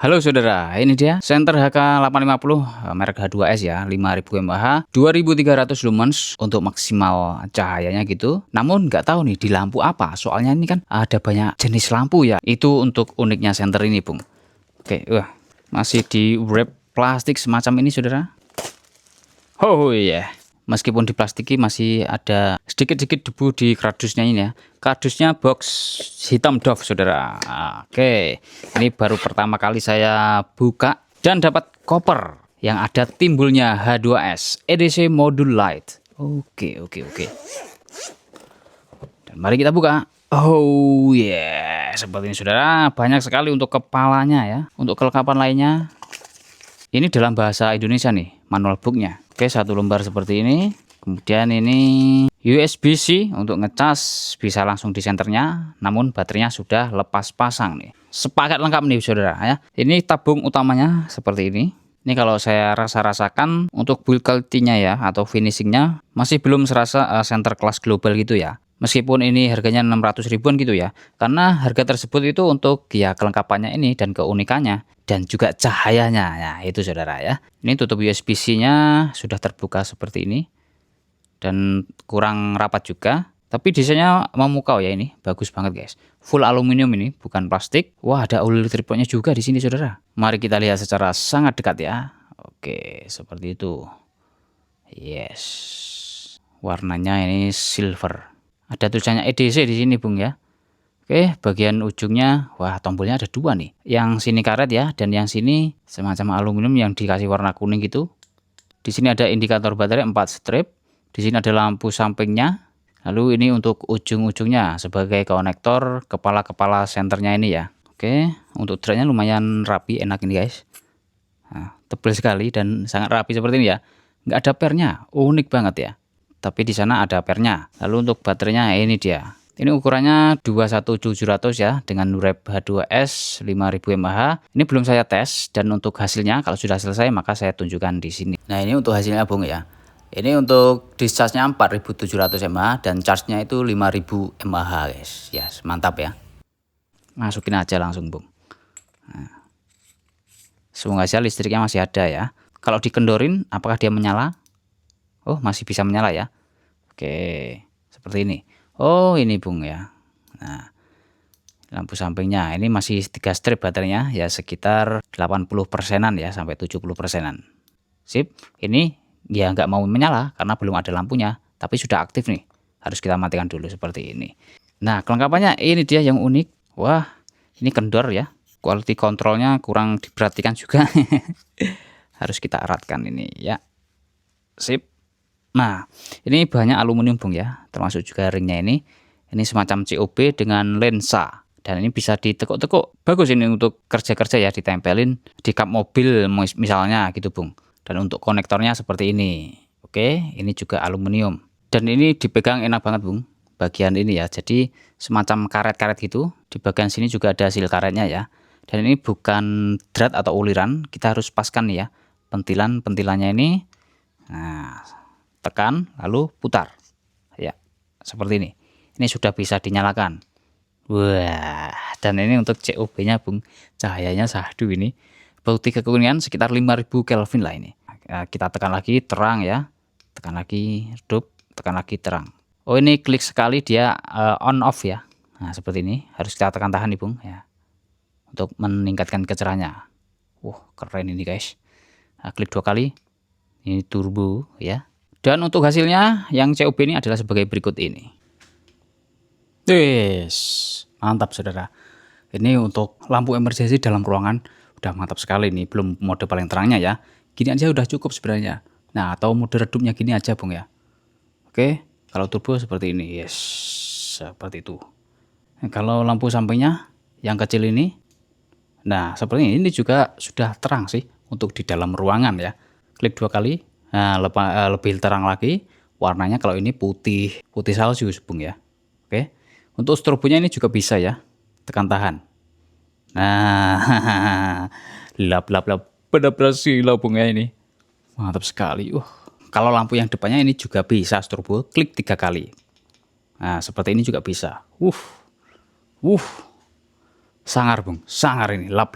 Halo saudara, ini dia senter HK850 merek H2S ya, 5000 mAh, 2300 lumens untuk maksimal cahayanya gitu. Namun nggak tahu nih di lampu apa, soalnya ini kan ada banyak jenis lampu ya. Itu untuk uniknya senter ini, Bung. Oke, masih di wrap plastik semacam ini saudara. Oh iya, meskipun diplastiki masih ada sedikit-sedikit debu di kardusnya ini ya. Kardusnya box hitam Dove saudara. Oke, ini baru pertama kali saya buka dan dapat koper yang ada timbulnya H2S EDC Module Light. Oke. Dan mari kita buka. Oh yeah, seperti ini saudara. Banyak sekali untuk kepalanya ya. Untuk kelengkapan lainnya, ini dalam bahasa Indonesia nih, manual booknya. Oke, satu lembar seperti ini. Kemudian ini USB-C untuk ngecas, bisa langsung di senternya. Namun baterainya sudah lepas pasang nih. Sepaket lengkap nih saudara ya. Ini tabung utamanya seperti ini. Ini kalau saya rasakan untuk build quality-nya ya, atau finishingnya masih belum serasa center kelas global gitu ya. Meskipun ini harganya 600 ribuan gitu ya. Karena harga tersebut itu untuk ya kelengkapannya ini dan keunikannya. Dan juga cahayanya, ya itu saudara ya. Ini tutup USB-C-nya sudah terbuka seperti ini dan kurang rapat juga, tapi desainnya memukau ya, ini bagus banget guys. Full aluminium ini, bukan plastik. Wah, ada OLED tripodnya juga di sini saudara. Mari kita lihat secara sangat dekat ya. Oke, seperti itu. Yes, warnanya ini silver. Ada tulisannya EDC di sini Bung ya. Oke, bagian ujungnya, wah tombolnya ada dua nih. Yang sini karet ya, dan yang sini semacam aluminium yang dikasih warna kuning gitu. Di sini ada indikator baterai 4 strip. Di sini ada lampu sampingnya. Lalu ini untuk ujung-ujungnya sebagai konektor kepala-kepala senternya ini ya. Oke, untuk threadnya lumayan rapi, enak ini guys. Nah, tebal sekali dan sangat rapi seperti ini ya. Nggak ada pernya, unik banget ya. Tapi di sana ada pernya. Lalu untuk baterainya ini dia. Ini ukurannya 21700 ya, dengan wrap H2S 5000 mAh. Ini belum saya tes, dan untuk hasilnya kalau sudah selesai maka saya tunjukkan di sini. Nah, ini untuk hasilnya Bung ya. Ini untuk discharge-nya 4700 mAh dan charge-nya itu 5000 mAh guys. Yes, mantap ya. Masukin aja langsung Bung. Nah, semoga saja listriknya masih ada ya. Kalau dikendorin apakah dia menyala? Oh, masih bisa menyala ya. Oke, seperti ini. Oh, ini Bung ya. Nah, lampu sampingnya ini masih 3 strip baterainya ya, sekitar 80%-an ya, sampai 70%-an. Sip, ini ya nggak mau menyala karena belum ada lampunya, tapi sudah aktif nih. Harus kita matikan dulu seperti ini. Nah, kelengkapannya ini dia yang unik. Wah, ini kendor ya. Quality controlnya kurang diperhatikan juga. Harus kita eratkan ini ya. Sip. Nah, ini banyak aluminium Bung ya, termasuk juga ringnya ini. Ini semacam COB dengan lensa. Dan ini bisa ditekuk-tekuk. Bagus ini untuk kerja-kerja ya, ditempelin di kap mobil misalnya gitu Bung. Dan untuk konektornya seperti ini. Oke, ini juga aluminium. Dan ini dipegang enak banget Bung, bagian ini ya. Jadi semacam karet-karet gitu. Di bagian sini juga ada hasil karetnya ya. Dan ini bukan drat atau uliran, kita harus paskan nih ya. Pentilannya ini. Nah, tekan lalu putar ya, seperti ini. Ini sudah bisa dinyalakan. Wah, dan ini untuk COB nya Bung, cahayanya sahdu ini. Bukti kekuningan sekitar 5000 Kelvin lah ini. Kita tekan lagi terang ya, tekan lagi redup, tekan lagi terang. Oh, ini klik sekali dia on off ya. Nah, seperti ini harus kita tekan tahan nih Bung ya, untuk meningkatkan kecerahannya. Wah, keren ini guys. Nah, klik 2 kali, ini turbo ya. Dan untuk hasilnya yang COB ini adalah sebagai berikut ini. Yes, mantap saudara. Ini untuk lampu emergency dalam ruangan udah mantap sekali nih. Belum mode paling terangnya ya. Gini aja udah cukup sebenarnya. Nah, atau mode redupnya gini aja Bung ya. Oke, kalau turbo seperti ini. Yes, seperti itu. Nah, kalau lampu sampingnya yang kecil ini, nah seperti ini juga sudah terang sih untuk di dalam ruangan ya. Klik 2 kali. Nah, lebih terang lagi warnanya. Kalau ini putih salju Bung ya. Oke, untuk strobonya ini juga bisa ya, tekan tahan. Nah, lap benar-benar silau Bung ya, ini mantap sekali. Kalau lampu yang depannya ini juga bisa strobo, klik 3 kali. Nah, seperti ini juga bisa. Sangar Bung, sangar ini, lap.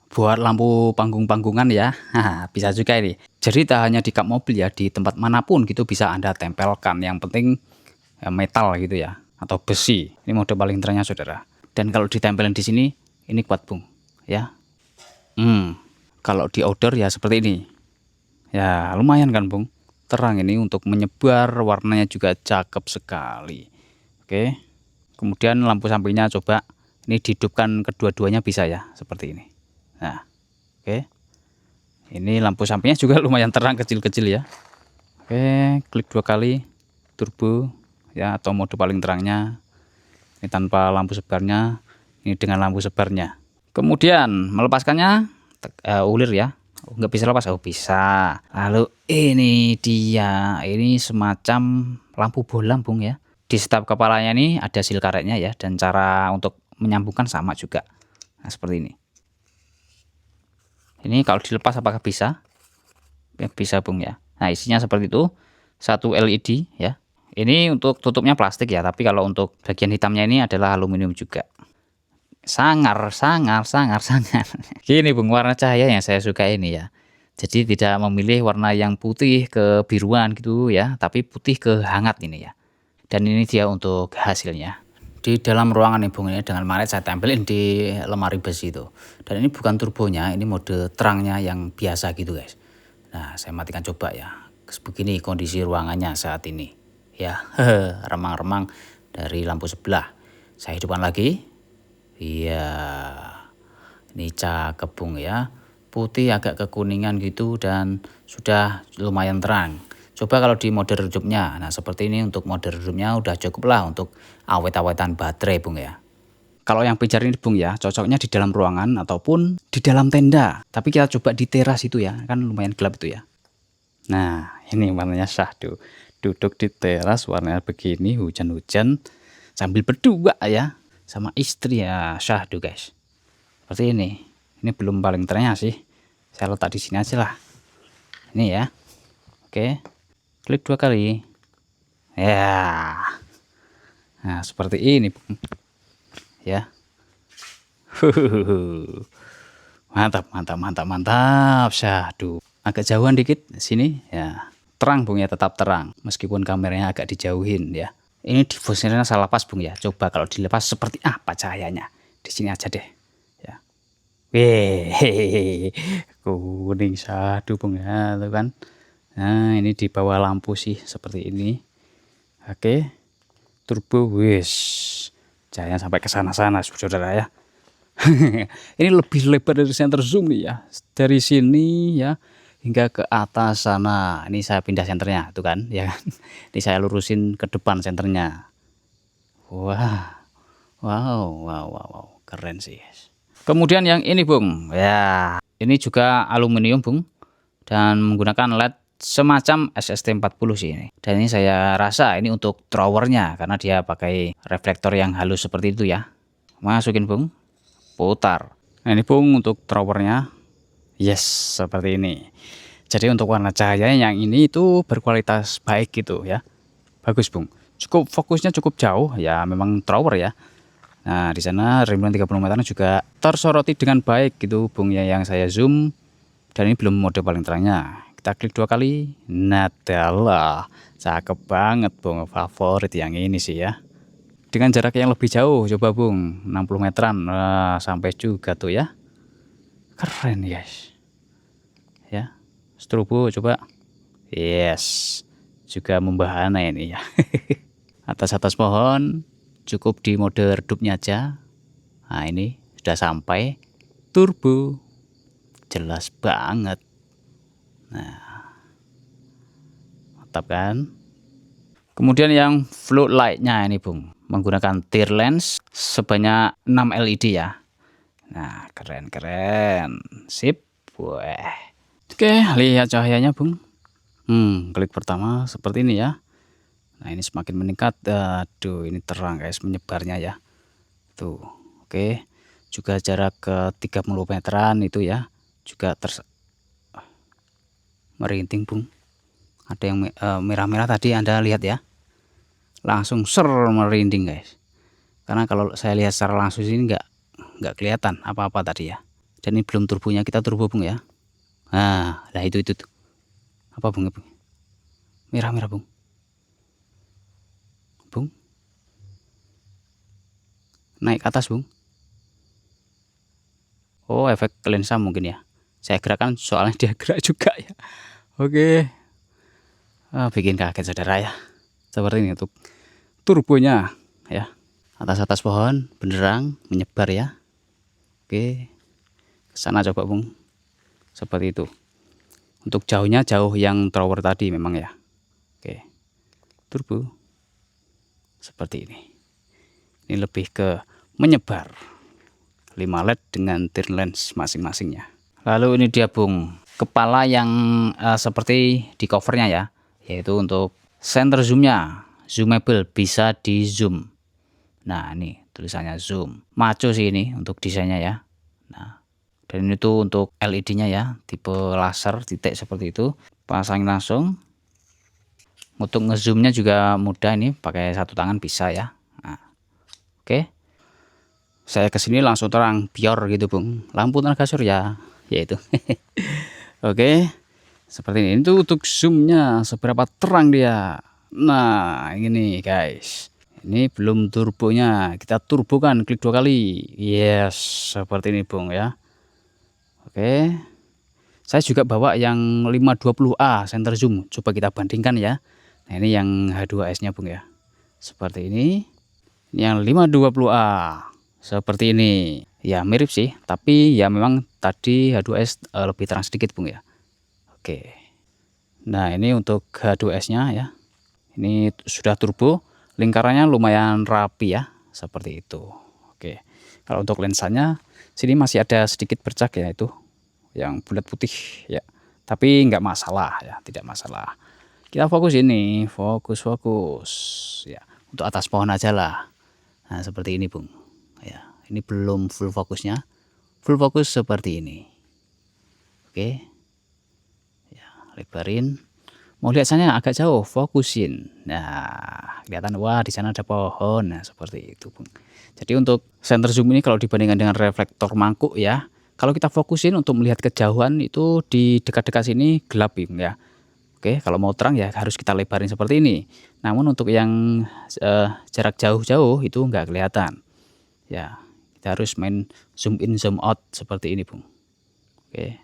buat lampu panggung-panggungan ya. Haha, bisa juga ini. Jadi tak hanya di kap mobil ya, di tempat manapun gitu bisa Anda tempelkan. Yang penting ya, metal gitu ya, atau besi. Ini mode paling terangnya saudara. Dan kalau ditempelin di sini, ini kuat bung, ya. Kalau di outdoor ya seperti ini. Ya lumayan kan bung, terang ini untuk menyebar, warnanya juga cakep sekali. Oke. Kemudian lampu sampingnya coba ini dihidupkan kedua-duanya bisa ya, seperti ini. Nah, oke. Ini lampu sampingnya juga lumayan terang kecil-kecil ya. Oke, klik 2 kali turbo ya, atau mode paling terangnya. Ini tanpa lampu sebarnya, ini dengan lampu sebarnya. Kemudian melepaskannya ulir ya. Oh, nggak bisa lepas, oh bisa. Lalu ini dia, ini semacam lampu bolam bung ya. Di setiap kepalanya ini ada sil karetnya ya, dan cara untuk menyambungkan sama juga. Nah seperti ini. Ini kalau dilepas apakah bisa? Ya, bisa bung ya. Nah isinya seperti itu, satu LED ya. Ini untuk tutupnya plastik ya, tapi kalau untuk bagian hitamnya ini adalah aluminium juga. Sangar. Gini bung, warna cahaya yang saya suka ini ya. Jadi tidak memilih warna yang putih ke biruan gitu ya, tapi putih ke hangat ini ya. Dan ini dia untuk hasilnya. Di dalam ruangan nih bung, ini dengan magnet saya tempelin di lemari besi itu. Dan ini bukan turbonya, ini mode terangnya yang biasa gitu guys. Nah saya matikan coba ya. Begini kondisi ruangannya saat ini ya. Remang-remang dari lampu sebelah. Saya hidupkan lagi. Iya, ini cakep bung ya. Putih agak kekuningan gitu dan sudah lumayan terang. Coba kalau di mode redupnya, nah seperti ini untuk mode redupnya udah cukup lah untuk awet-awetan baterai bung ya. Kalau yang pijar ini bung ya, cocoknya di dalam ruangan ataupun di dalam tenda. Tapi kita coba di teras itu ya, kan lumayan gelap itu ya. Nah ini warnanya syahdu. Duduk di teras warnanya begini, hujan-hujan sambil berdua ya, sama istri ya, syahdu guys. Seperti ini belum paling terangnya sih, saya letak di sini aja lah. Ini ya, oke, klik 2 kali ya. Nah seperti ini bung ya. Mantap, syahdu. Agak jauhan dikit sini ya, terang bung ya, tetap terang meskipun kameranya agak dijauhin ya. Ini diffusernya saya lepas bung ya, coba kalau dilepas seperti apa cahayanya. Di sini aja deh ya. Weh, kuning syahdu bung ya, tuh kan. Nah ini di bawah lampu sih seperti ini. Oke, turbo, wis, cahaya sampai ke sana-sana saudara ya. Ini lebih lebar dari center zoom nih ya, dari sini ya hingga ke atas sana. Ini saya pindah senternya tuh kan ya. Ini saya lurusin ke depan senternya. Wow, keren sih. Kemudian yang ini bung ya, ini juga aluminium bung dan menggunakan LED semacam SST40 sih ini. Dan ini saya rasa ini untuk throwernya karena dia pakai reflektor yang halus seperti itu ya. Masukin bung, putar. Nah ini bung untuk throwernya, yes seperti ini. Jadi untuk warna cahaya yang ini itu berkualitas baik gitu ya, bagus bung. Cukup fokusnya cukup jauh ya, memang thrower ya. Nah di sana rimbunan 30 meter juga tersoroti dengan baik gitu bung ya, yang saya zoom. Dan ini belum mode paling terangnya. Kita klik 2 kali, nadalah, cakep banget bung, favorit yang ini sih ya. Dengan jarak yang lebih jauh coba bung, 60 meteran, sampai juga tuh ya. Keren guys ya. Strobo coba, yes, juga membahana ini ya. Atas pohon cukup di mode redupnya aja. Nah ini sudah sampai turbo, jelas banget. Nah mantap kan. Kemudian yang floodlight-nya ini bung, menggunakan tear lens sebanyak 6 LED ya. Nah keren, sip. Wah. Oke, lihat cahayanya bung. Klik pertama seperti ini ya. Nah ini semakin meningkat. Aduh ini terang guys, menyebarnya ya. Tuh oke. Juga jarak ke 30 meteran itu ya, juga merinting bung. Ada yang merah-merah tadi Anda lihat ya, langsung merinding guys. Karena kalau saya lihat secara langsung ini nggak kelihatan apa-apa tadi ya. Dan ini belum turbonya, kita turbo Bung ya. Nah, lah itu tuh. Apa Bung? Merah-merah Bung. Bung. Naik ke atas Bung. Oh, efek lensa mungkin ya. Saya gerakkan soalnya dia gerak juga ya. Oke. Bikin kaget saudara ya. Seperti ini untuk turbonya ya. Atas pohon benderang menyebar ya. Oke. Kesana coba Bung. Seperti itu. Untuk jauhnya jauh yang thrower tadi memang ya. Oke. Turbo. Seperti ini. Ini lebih ke menyebar. 5 LED dengan tir lens masing-masingnya. Lalu ini dia Bung, kepala yang seperti di covernya ya, yaitu untuk center zoomnya, zoomable, bisa di zoom. Nah ini tulisannya zoom, maco sih ini untuk desainnya ya. Nah, dan ini tuh untuk LED-nya ya, tipe laser titik seperti itu, pasang langsung. Untuk ngezoomnya juga mudah, ini pakai satu tangan bisa ya. Nah, oke. Saya kesini langsung terang biar gitu Bung, lampu tenaga surya yaitu. Oke, seperti ini. Itu untuk zoomnya seberapa terang dia. Nah ini guys, ini belum turbonya, kita turbokan, klik 2 kali. Yes, seperti ini Bung ya. Oke, saya juga bawa yang 520A center zoom, coba kita bandingkan ya. Nah ini yang H2S nya Bung ya, seperti ini. Yang 520A seperti ini ya, mirip sih, tapi ya memang tadi H2S lebih terang sedikit Bung ya. Oke, nah ini untuk H2S nya ya, ini sudah turbo, lingkarannya lumayan rapi ya, seperti itu. Oke, kalau untuk lensanya sini masih ada sedikit bercak ya, itu yang bulat putih ya, tapi nggak masalah ya, tidak masalah. Kita fokus ini, fokus ya, untuk atas pohon aja lah. Nah seperti ini Bung ya, ini belum full fokusnya, full fokus seperti ini. Oke ya, lebarin, mau lihat sana agak jauh, fokusin. Nah kelihatan, wah di sana ada pohon. Nah seperti itu Bung. Jadi untuk center zoom ini kalau dibandingkan dengan reflektor mangkuk ya, kalau kita fokusin untuk melihat kejauhan itu di dekat-dekat sini gelap ya. Oke, kalau mau terang ya harus kita lebarin seperti ini. Namun untuk yang jarak jauh-jauh itu nggak kelihatan. Ya, kita harus main zoom in zoom out seperti ini Bung. Oke.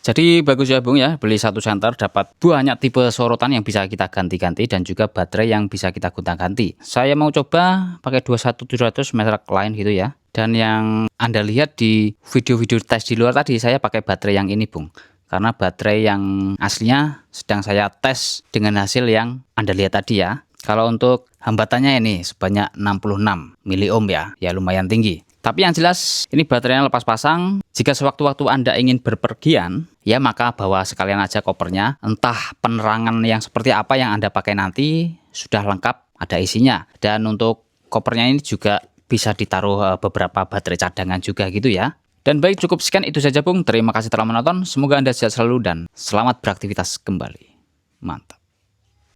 Jadi bagus ya Bung ya, beli satu center dapat banyak tipe sorotan yang bisa kita ganti-ganti dan juga baterai yang bisa kita gonta-ganti. Saya mau coba pakai 21700 merek lain gitu ya. Dan yang Anda lihat di video-video tes di luar tadi, saya pakai baterai yang ini Bung. Karena baterai yang aslinya sedang saya tes dengan hasil yang Anda lihat tadi ya. Kalau untuk hambatannya ini sebanyak 66 miliohm ya lumayan tinggi. Tapi yang jelas ini baterainya lepas pasang. Jika sewaktu-waktu Anda ingin berpergian, ya maka bawa sekalian aja kopernya. Entah penerangan yang seperti apa yang Anda pakai nanti sudah lengkap, ada isinya. Dan untuk kopernya ini juga bisa ditaruh beberapa baterai cadangan juga gitu ya. Dan baik, cukup sekian itu saja Bung. Terima kasih telah menonton. Semoga Anda sehat selalu dan selamat beraktivitas kembali. Mantap.